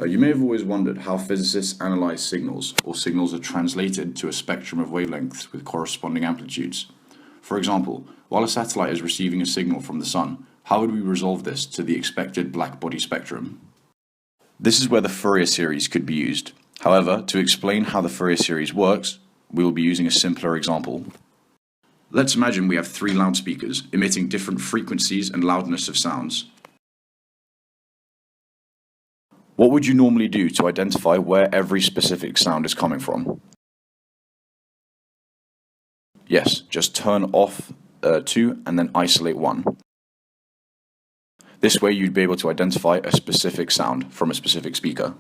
You may have always wondered how physicists analyze signals, or signals are translated to a spectrum of wavelengths with corresponding amplitudes. For example, while a satellite is receiving a signal from the sun, how would we resolve this to the expected blackbody spectrum? This is where the Fourier series could be used. However, to explain how the Fourier series works, we will be using a simpler example. Let's imagine we have three loudspeakers emitting different frequencies and loudness of sounds. What would you normally do to identify where every specific sound is coming from? Yes, just turn off two and then isolate one. This way you'd be able to identify a specific sound from a specific speaker.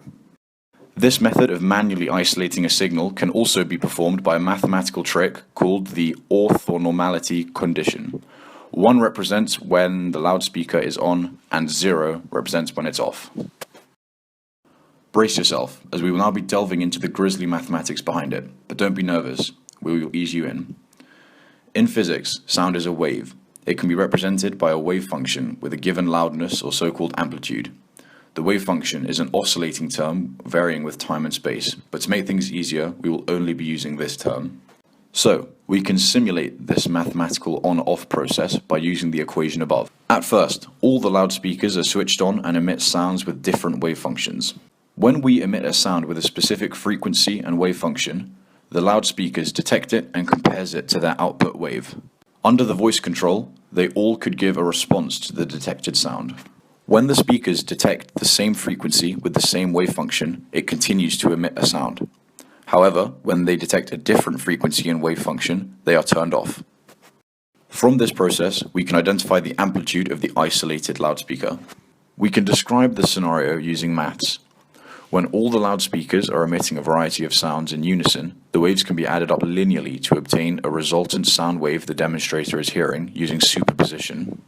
This method of manually isolating a signal can also be performed by a mathematical trick called the orthogonality condition. 1 represents when the loudspeaker is on and 0 represents when it's off. Brace yourself, as we will now be delving into the grisly mathematics behind it, but don't be nervous, we will ease you in. In physics, sound is a wave. It can be represented by a wave function with a given loudness or so-called amplitude. The wave function is an oscillating term varying with time and space, but to make things easier, we will only be using this term. So, we can simulate this mathematical on-off process by using the equation above. At first, all the loudspeakers are switched on and emit sounds with different wave functions. When we emit a sound with a specific frequency and wave function, the loudspeakers detect it and compares it to their output wave. Under the voice control, they all could give a response to the detected sound. When the speakers detect the same frequency with the same wave function, it continues to emit a sound. However, when they detect a different frequency and wave function, they are turned off. From this process, we can identify the amplitude of the isolated loudspeaker. We can describe the scenario using maths. When all the loudspeakers are emitting a variety of sounds in unison, the waves can be added up linearly to obtain a resultant sound wave the demonstrator is hearing using superposition.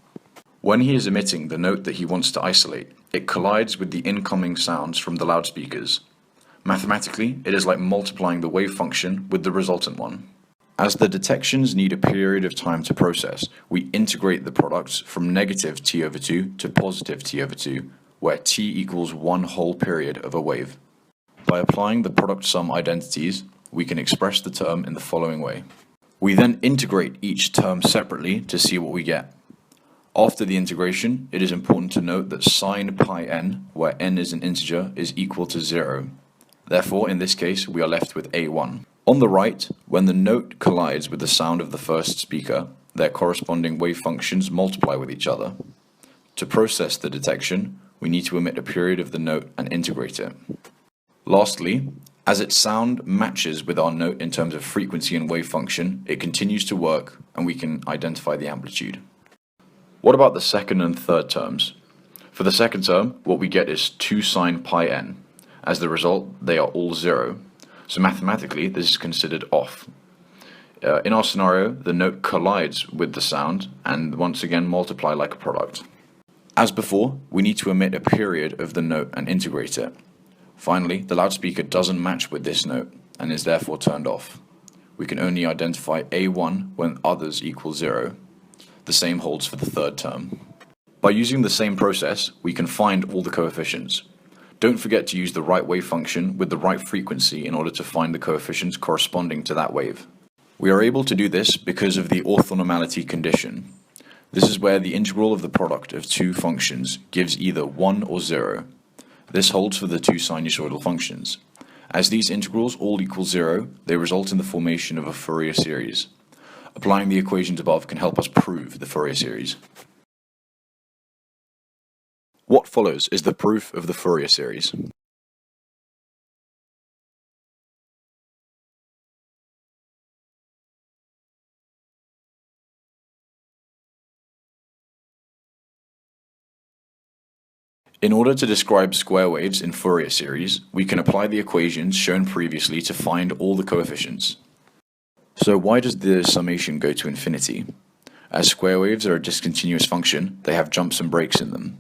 When he is emitting the note that he wants to isolate, it collides with the incoming sounds from the loudspeakers. Mathematically, it is like multiplying the wave function with the resultant one. As the detections need a period of time to process, we integrate the products from negative t over 2 to positive t over 2, where t equals one whole period of a wave. By applying the product sum identities, we can express the term in the following way. We then integrate each term separately to see what we get. After the integration, it is important to note that sine pi n, where n is an integer, is equal to 0. Therefore, in this case, we are left with a1. On the right, when the note collides with the sound of the first speaker, their corresponding wave functions multiply with each other. To process the detection, we need to emit a period of the note and integrate it. Lastly, as its sound matches with our note in terms of frequency and wave function, it continues to work and we can identify the amplitude. What about the second and third terms? For the second term, what we get is 2 sine pi n. As the result, they are all 0. So mathematically, this is considered off. In our scenario, the note collides with the sound and once again multiply like a product. As before, we need to emit a period of the note and integrate it. Finally, the loudspeaker doesn't match with this note and is therefore turned off. We can only identify A1 when others equal 0. The same holds for the third term. By using the same process, we can find all the coefficients. Don't forget to use the right wave function with the right frequency in order to find the coefficients corresponding to that wave. We are able to do this because of the orthogonality condition. This is where the integral of the product of two functions gives either 1 or 0. This holds for the two sinusoidal functions. As these integrals all equal 0, they result in the formation of a Fourier series. Applying the equations above can help us prove the Fourier series. What follows is the proof of the Fourier series. In order to describe square waves in Fourier series, we can apply the equations shown previously to find all the coefficients. So why does the summation go to infinity? As square waves are a discontinuous function, they have jumps and breaks in them.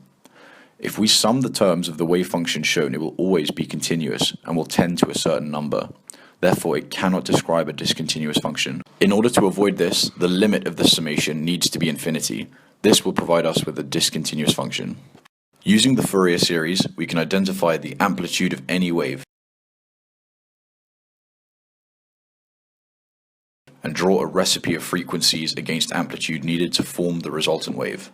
If we sum the terms of the wave function shown, it will always be continuous and will tend to a certain number. Therefore, it cannot describe a discontinuous function. In order to avoid this, the limit of the summation needs to be infinity. This will provide us with a discontinuous function. Using the Fourier series, we can identify the amplitude of any wave and draw a recipe of frequencies against amplitude needed to form the resultant wave.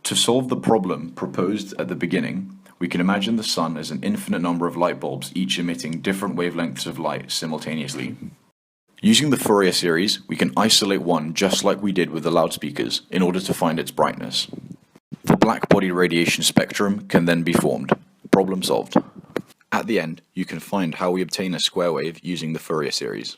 To solve the problem proposed at the beginning, we can imagine the sun as an infinite number of light bulbs, each emitting different wavelengths of light simultaneously. Using the Fourier series, we can isolate one just like we did with the loudspeakers in order to find its brightness. The black-body radiation spectrum can then be formed. Problem solved. At the end, you can find how we obtain a square wave using the Fourier series.